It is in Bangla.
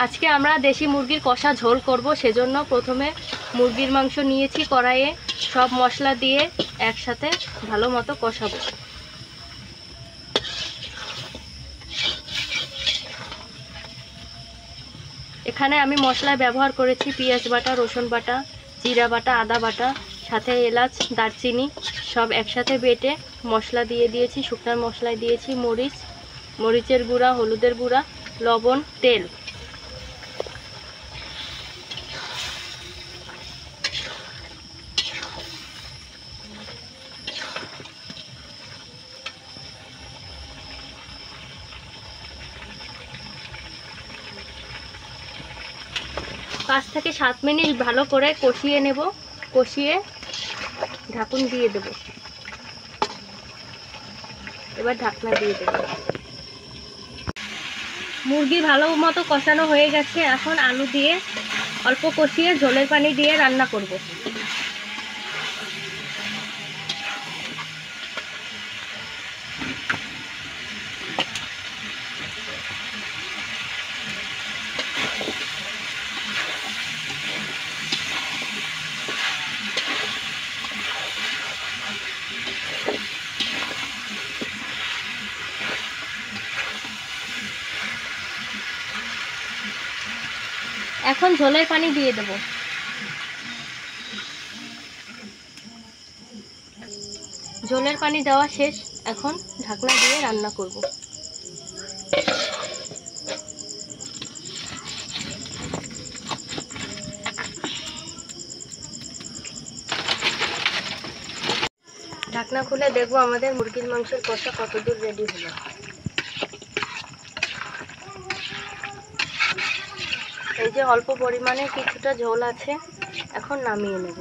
আজকে আমরা দেশি মুরগির কষা ঝোল করব, সেজন্য প্রথমে মুরগির মাংস নিয়েছি, কড়াইয়ে সব মশলা দিয়ে একসাথে ভালো মতো কষাবো। এখানে আমি মশলায় ব্যবহার করেছি পেঁয়াজ বাটা, রসুন বাটা, জিরা বাটা, আদা বাটা, সাথে এলাচ, দারচিনি সব একসাথে বেটে মশলা দিয়ে দিয়েছি। শুকনো মশলায় দিয়েছি মরিচের গুঁড়া, হলুদের গুঁড়া, লবণ, তেল। পাঁচ থেকে 7 মিনিট ভালো করে কষিয়ে নেব। কষিয়ে ঢাকুন দিয়ে দেব। এবার ঢাকনা দিয়ে দেব। মুরগি ভালো মতো কষানো হয়ে গেছে। এখন আলু দিয়ে অল্প কষিয়ে ঝোলের পানি দিয়ে রান্না করব। এখন ঝোলের পানি দিয়ে দেব। ঝোলের পানি দেওয়া শেষ। এখন ঢাকনা দিয়ে রান্না করব। ঢাকনা খুলে দেখব আমাদের মুরগির মাংসের কষা কতদূর রেডি হলো। এই যে অল্প পরিমাণে কিছুটা ঝোল আছে, এখন নামিয়ে নেব।